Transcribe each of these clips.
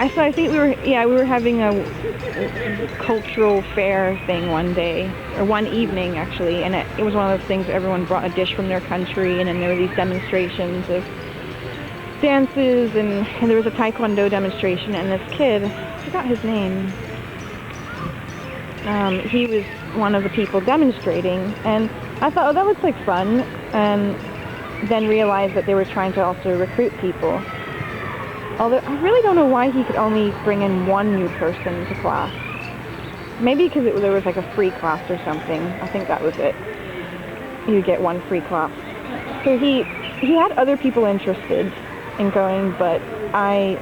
I think we were having a cultural fair thing one day, or one evening actually, and it was one of those things where everyone brought a dish from their country, and then there were these demonstrations of dances, and there was a taekwondo demonstration, and this kid, I forgot his name, he was one of the people demonstrating, and I thought, oh, that looks like fun, and then realized that they were trying to also recruit people. Although I really don't know why he could only bring in one new person to class. Maybe because there was like a free class or something. I think that was it. You get one free class. So he had other people interested in going, but I,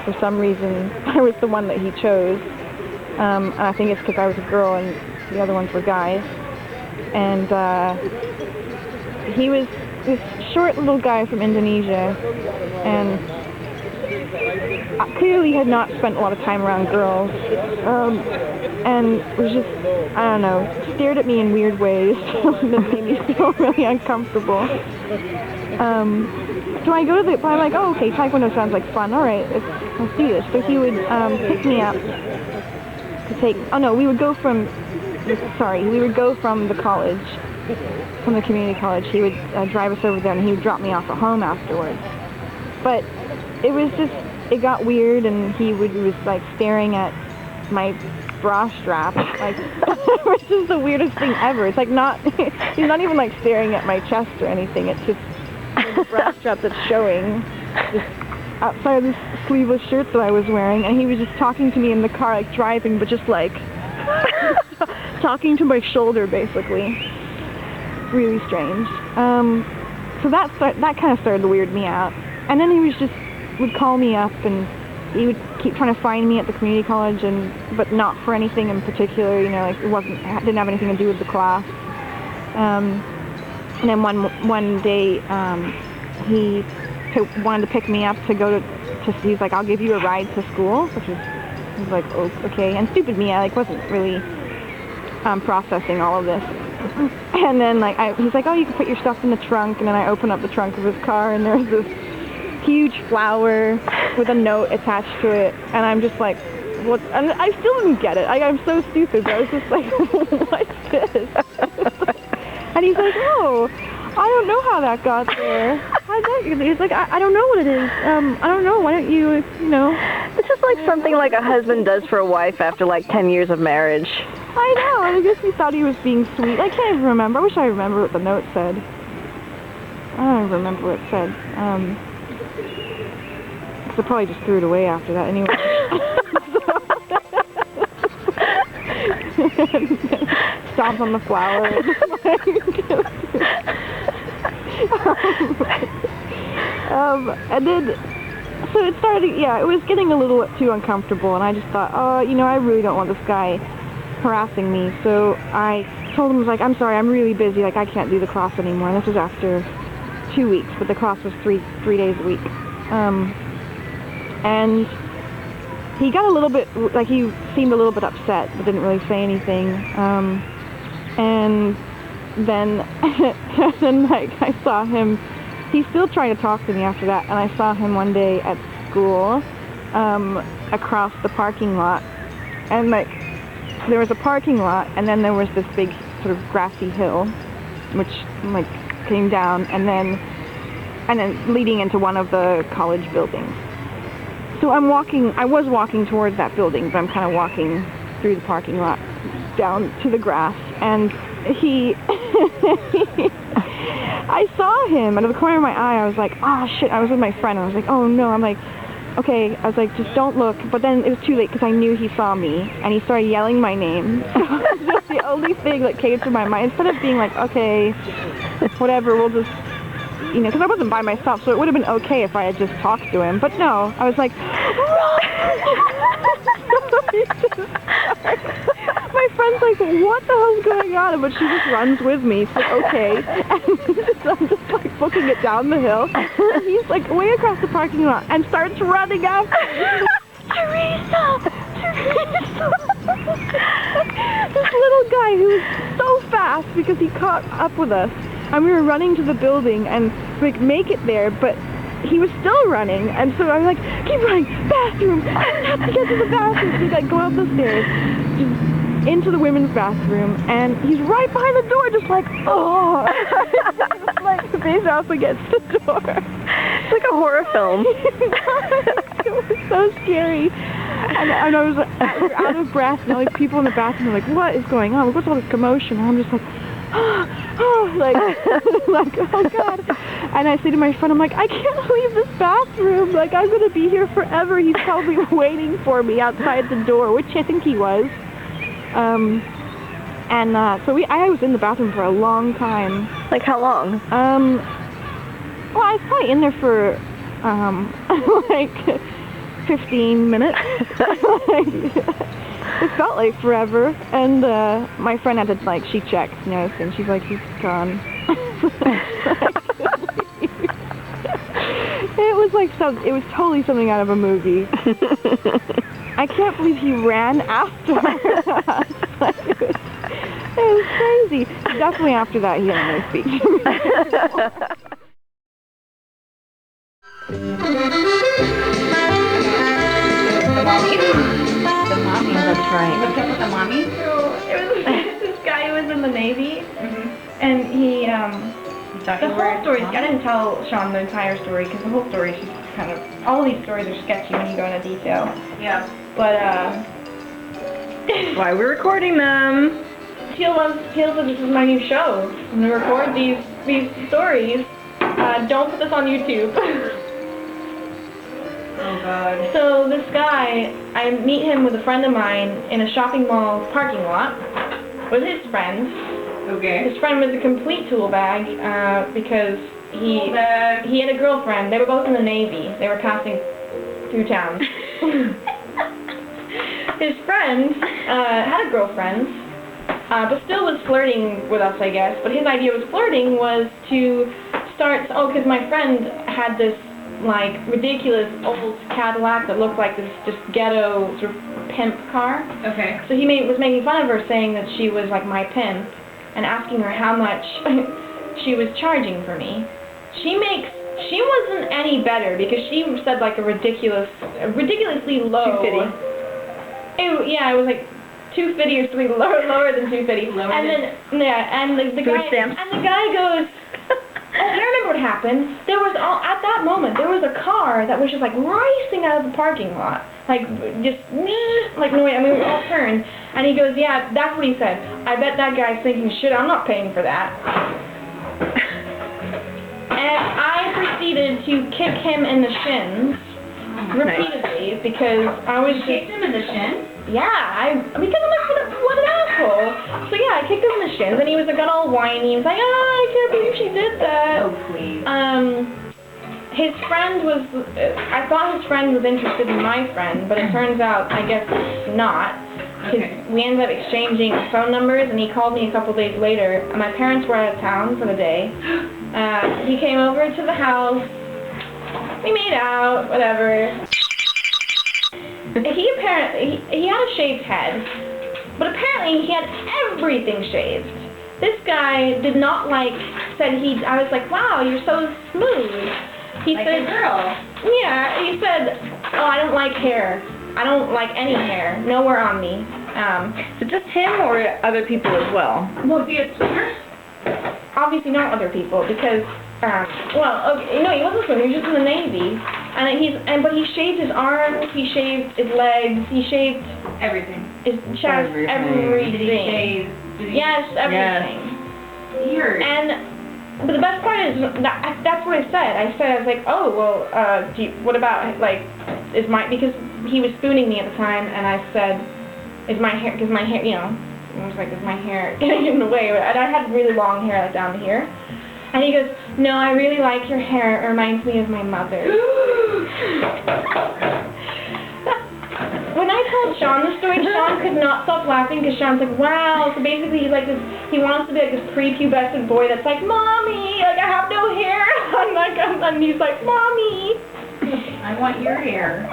for some reason, I was the one that he chose. And I think it's because I was a girl and the other ones were guys. And he was this short little guy from Indonesia, and clearly had not spent a lot of time around girls, and was just, I don't know, stared at me in weird ways that made me feel really uncomfortable. So I go to I'm like, oh, okay, Taekwondo sounds like fun, alright, let's do this. So he would pick me up to take, we would go from the college, from the community college. He would drive us over there, and he would drop me off at home afterwards. But it was just, it got weird, and he was like staring at my bra strap, like, which is the weirdest thing ever. It's like he's not even like staring at my chest or anything, it's just the bra strap that's showing just outside of this sleeveless shirt that I was wearing, and he was just talking to me in the car, like driving, but just like talking to my shoulder, basically. Really strange. So that kind of started to weird me out. And then he would call me up, and he would keep trying to find me at the community college, but not for anything in particular, like it didn't have anything to do with the class. And then one day he wanted to pick me up to go to he's like, I'll give you a ride to school, which was like, oh, okay. And stupid me, I wasn't really processing all of this. And then he's like, oh, you can put your stuff in the trunk, and then I open up the trunk of his car, and there's this huge flower with a note attached to it, and I'm just like, what? And I still didn't get it. I'm so stupid, but I was just like, what's this? And he's like, oh, I don't know how that got there. He's like, I don't know what it is. I don't know. Why don't you, This is like something like a husband does for a wife after like 10 years of marriage. I know. I guess he thought he was being sweet. I can't even remember. I wish I remember what the note said. I don't even remember what it said. Because I probably just threw it away after that anyway. Stomped on the flower. And then, so it started, it was getting a little too uncomfortable, and I just thought, oh, I really don't want this guy harassing me. So I told him, I was like, I'm sorry, I'm really busy, I can't do the class anymore. And this was after 2 weeks, but the class was three days a week. And he got a little bit, he seemed a little bit upset, but didn't really say anything. And then, I saw him, he still tried to talk to me after that, and I saw him one day at school, across the parking lot, and there was a parking lot, and then there was this big sort of grassy hill, which came down, and then leading into one of the college buildings. So I was walking towards that building, but I'm kind of walking through the parking lot down to the grass, and I saw him out of the corner of my eye. I was like, oh shit, I was with my friend, and I was like, oh no, I'm like, okay, I was like, just don't look, but then it was too late, because I knew he saw me, and he started yelling my name. That's the only thing that came to my mind, instead of being like, okay, whatever, we'll just, because I wasn't by myself, so it would have been okay if I had just talked to him, but no, I was like, my friend's like, what the hell's going on? But she just runs with me, so okay, and so I'm just booking it down the hill, and he's way across the parking lot, and starts running after me. Teresa! This little guy who was so fast because he caught up with us, and we were running to the building and make it there, but he was still running, and so I was like, keep running, bathroom, I have to get to the bathroom. So he'd like go up the stairs, just into the women's bathroom, and he's right behind the door, just like, oh, like face off against the door. It's like a horror film. It was so scary. And I was out of breath, and all these people in the bathroom were like, what is going on? What's all this commotion? And I'm just like, like, like, oh God. And I say to my friend, I'm like, I can't leave this bathroom. Like, I'm going to be here forever. He's probably waiting for me outside the door, which I think he was. So I was in the bathroom for a long time. Like how long? Well, I was probably in there for, like 15 minutes. It felt like forever. And my friend had to, like, she checked, you know, and she's like, he's gone. It was like it was totally something out of a movie. I can't believe he ran after us. Like, it was crazy. Definitely after that, he didn't really speak to me. The mommy, that's right. What's up with the mommy? So, it was this guy who was in the Navy, and he, the whole story, I didn't tell Sean the entire story, because the whole story is just kind of, all these stories are sketchy when you go into detail. Yeah. But, Why we're recording them. Teale said this is my new show. I'm gonna record these stories. Don't put this on YouTube. Oh God. So this guy, I meet him with a friend of mine in a shopping mall parking lot with his friend. Okay. His friend was a complete tool bag because he had a girlfriend. They were both in the Navy. They were passing through town. His friend had a girlfriend, but still was flirting with us, I guess. But his idea was flirting was to start, because my friend had this, like, ridiculous old Cadillac that looked like this just ghetto sort of pimp car. Okay. So he was making fun of her, saying that she was like my pimp, and asking her how much she was charging for me. She wasn't any better, because she said like a ridiculously low. $250. It was like $250 or something lower than $250. And then the guy goes, oh, I remember what happened. At that moment, there was a car that was just like racing out of the parking lot. Like, just, like, no way, I mean, we all turned. And he goes, yeah, that's what he said. I bet that guy's thinking, shit, I'm not paying for that. And I proceeded to kick him in the shins repeatedly because I was just... Kicked him in the shin? Yeah, because I'm like, what an asshole. So yeah, I kicked him in the shins, and he got all whiny. He was like, I can't believe she did that. Oh, please. His friend was, I thought his friend was interested in my friend, but it turns out, I guess, not. Okay. We ended up exchanging phone numbers, and he called me a couple days later, and my parents were out of town for the day. He came over to the house, we made out, whatever. He had a shaved head, but apparently he had everything shaved. This guy did not I was like, wow, you're so smooth. He like said, a girl. Yeah, he said, oh, I don't like hair. I don't like any hair, nowhere on me. So just him or other people as well? Was he a swimmer? Obviously not other people, because, he wasn't swimming, he was just in the Navy. But he shaved his arms, he shaved his legs, he shaved Everything. his chest, everything. Did he shave? Yes, everything. Weird. But the best part is, that's what I said. I was like, oh, well, what about, like, because he was spooning me at the time, and I said, because my hair, I was like, is my hair getting in the way? And I had really long hair, like, down to here. And he goes, no, I really like your hair. It reminds me of my mother. When I told Sean the story, Sean could not stop laughing because Sean's like, wow. So basically, he's like this. He wants to be like this prepubescent boy that's like, mommy, like I have no hair. And he's like, mommy, I want your hair.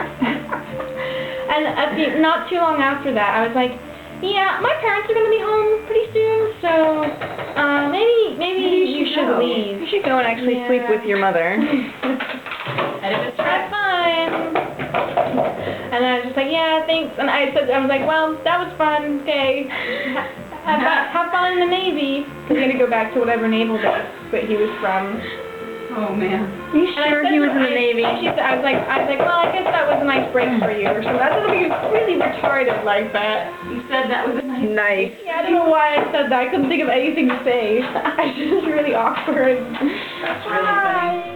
And not too long after that, I was like, yeah, my parents are gonna be home pretty soon, so maybe you should leave. You should go and actually sleep with your mother. And then I was just like, yeah, thanks. And I was like, well, that was fun. Okay. Have fun in the Navy. Because he had to go back to whatever naval base that he was from. Oh man. You sure he was in the Navy? I was like, well, I guess that was a nice break for you or something. That's something he was really retarded like that. You said that was a nice. Yeah, I don't know why I said that. I couldn't think of anything to say. I was just really awkward. That's really funny.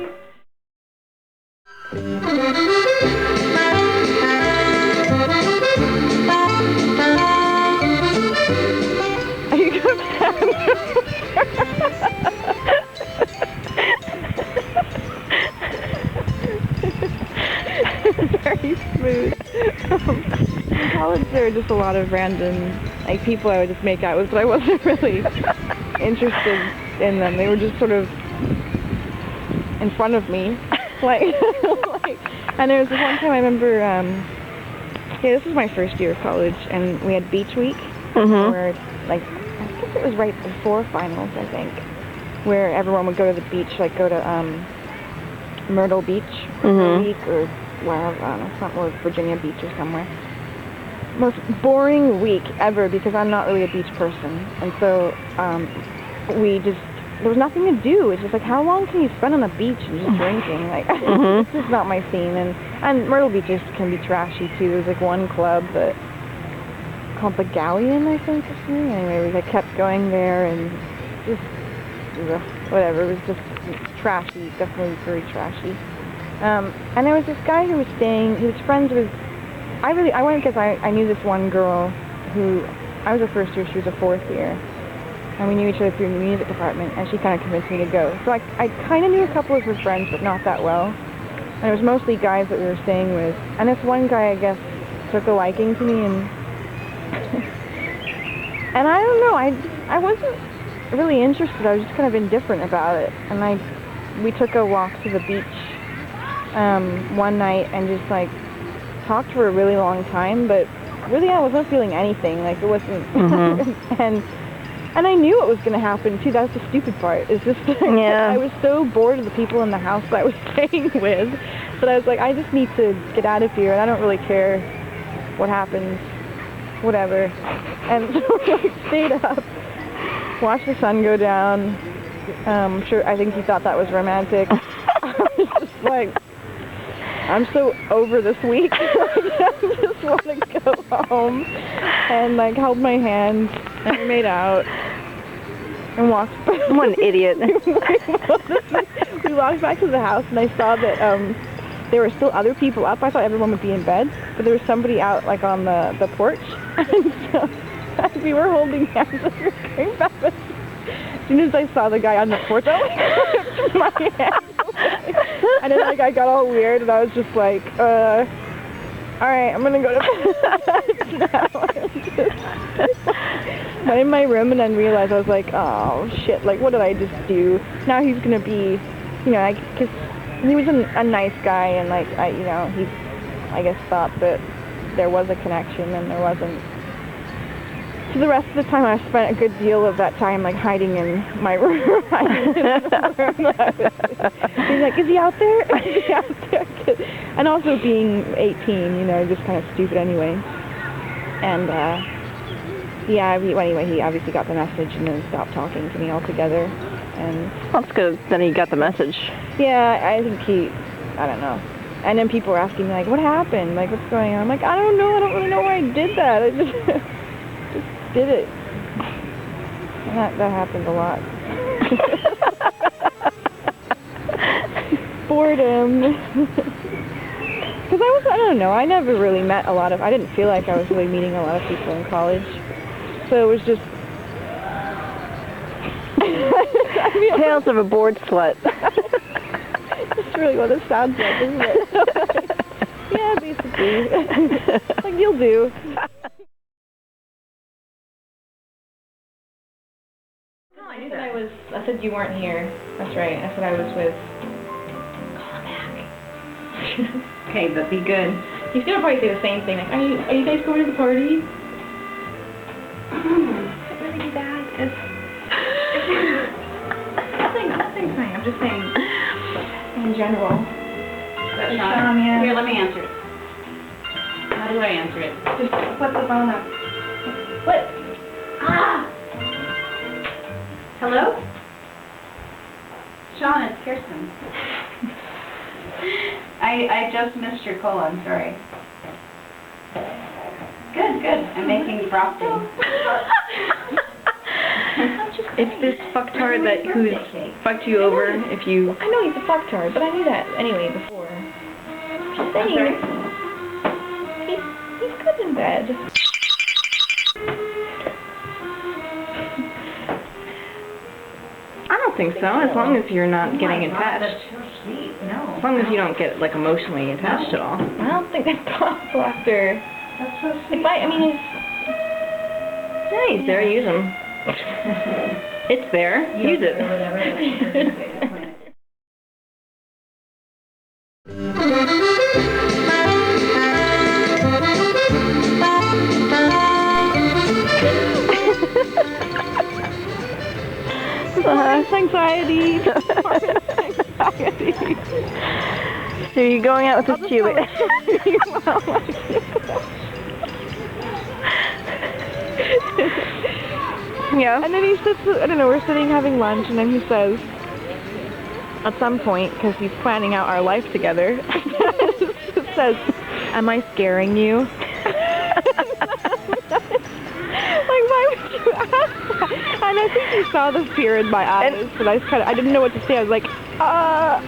Are you going Very smooth. In college, there were just a lot of random, like, people I would just make out with, but I wasn't really interested in them. They were just sort of in front of me, like, and there was this one time I remember, this was my first year of college, and we had beach week, where, like, I guess it was right before finals, I think, where everyone would go to the beach, like, go to, Myrtle Beach for a week, or wherever, I don't know, somewhere, Virginia Beach or somewhere. Most boring week ever, because I'm not really a beach person, and so, there was nothing to do. It's just like, how long can you spend on the beach and just drinking? Like, this is not my scene. And Myrtle Beaches can be trashy too. There's like one club that called the Galleon, I think, or something. Anyway, I kept going there, and just whatever. It was just trashy, definitely very trashy. And there was this guy who was staying. He was friends with. I went because I knew this one girl who I was a first year. She was a fourth year. And we knew each other through the music department, and she kind of convinced me to go. So I kind of knew a couple of her friends, but not that well. And it was mostly guys that we were staying with. And this one guy, I guess, took a liking to me, and and I don't know, I wasn't really interested. I was just kind of indifferent about it. And we took a walk to the beach one night and just like talked for a really long time, but really I wasn't feeling anything. Like, it wasn't, And I knew it was going to happen, too. That was the stupid part. It's just, I was so bored of the people in the house that I was staying with that I was like, I just need to get out of here, and I don't really care what happens, whatever. And so I stayed up, watched the sun go down. I think he thought that was romantic. I was just like, I'm so over this week. I just want to go home. And like held my hand and we made out and walked back. I'm an idiot. We walked back to the house, and I saw that there were still other people up. I thought everyone would be in bed, but there was somebody out like on the porch. And so we were holding hands as we were going back. As soon as I saw the guy on the porch, I whipped my hand away. And then like I got all weird, and I was just like, alright, I'm gonna go to bed now. Went in my room and then realized, I was like, oh shit, like what did I just do? Now he's gonna be, because he was a nice guy, and like, he, I guess, thought that there was a connection, and there wasn't. So the rest of the time I spent a good deal of that time like hiding in my room. He's like, is he out there? Is he out there? And also being 18, just kind of stupid anyway. And anyway, he obviously got the message and then stopped talking to me altogether. And that's good. Then he got the message. Yeah, I think I don't know. And then people were asking me like, what happened? Like, what's going on? I'm like, I don't know. I don't really know why I did that. I just did it. And that happened a lot. Boredom. Because I don't know, I never really met I didn't feel like I was really meeting a lot of people in college. So it was just... Tales of a bored slut. That's really what it sounds like, isn't it? Yeah, basically. Like, you'll do. I said you weren't here. That's right. I said I was with... Call back. Okay, but be good. He's gonna probably say the same thing. Like, are you guys going to the party? Is it really bad? Nothing's fine. I'm just saying. In general. Yeah. Here, let me answer it. How do I answer it? Just put the phone up. What? Ah! Hello? Sean, it's Kirsten. I just missed your call, I'm sorry. Good, good. I'm making frosting. It's this fucktard that who's fucked you over if you... I know he's a fucktard, but I knew that anyway before. Just saying. He's good in bed. I don't think so, as long as you're not getting attached. That's so sweet. No. As long as you don't get, like, emotionally attached at all. I don't think that's possible after... That's so sweet. I mean, it's... Yeah, he's there, use him. It's there, use it. Anxiety. So you're going out with this Teale. Yeah. And then he sits, I don't know, we're sitting having lunch, and then he says, at some point, because he's planning out our life together, he says, "Am I scaring you?" Like, why would you ask that? And I think he saw the fear in my eyes, but I didn't know what to say. I was like, I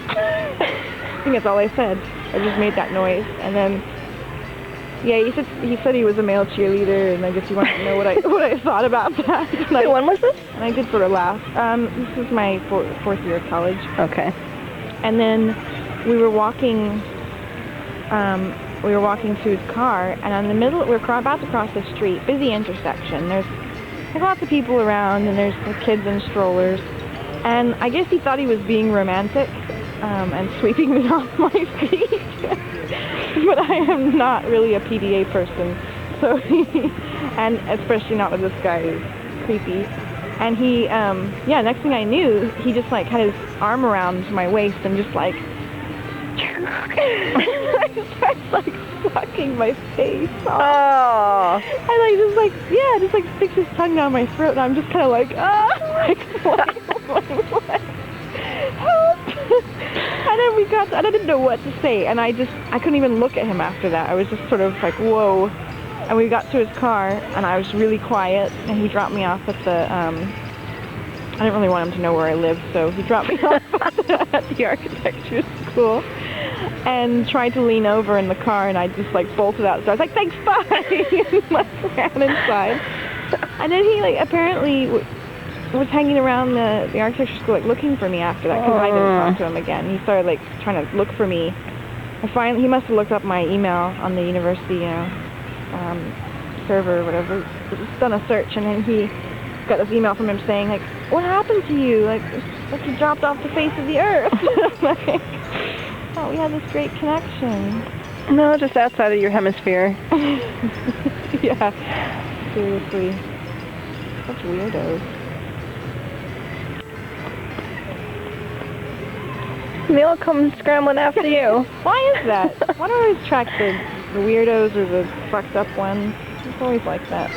think that's all I said. I just made that noise, and then, yeah, he said he was a male cheerleader, and I guess he wanted to know what I thought about that. Wait, when was this? And I did sort of laugh. This was my fourth year of college. Okay. And then we were walking to his car, and in the middle, we were about to cross the street, busy intersection. There's lots of people around, and there's the kids in strollers. And I guess he thought he was being romantic, and sweeping me off my feet. But I am not really a PDA person, so and especially not with this guy who's creepy. And he, yeah, next thing I knew, he just like had his arm around my waist and just like, starts like sucking my face off. Oh. And like just like, yeah, just like sticks his tongue down my throat, and I'm just kind of like, like what? Help! And then we got to, and I didn't know what to say, and I couldn't even look at him after that. I was just sort of like, whoa. And we got to his car, and I was really quiet, and he dropped me off at the, I didn't really want him to know where I lived, so he dropped me off at the architecture school, and tried to lean over in the car, and I just like bolted out. So I was like, thanks, bye! And like ran inside. And then he like apparently was hanging around the architecture school like looking for me after that, because I didn't talk to him again. He started like trying to look for me. He must have looked up my email on the university, server or whatever, just done a search, and then he got this email from him saying like, what happened to you? Like you dropped off the face of the earth. Like, oh, we had this great connection. No, just outside of your hemisphere. Yeah, seriously. Such weirdos. They all come scrambling after you. Why is that? Why do I always track the weirdos or the fucked up ones? It's always like that.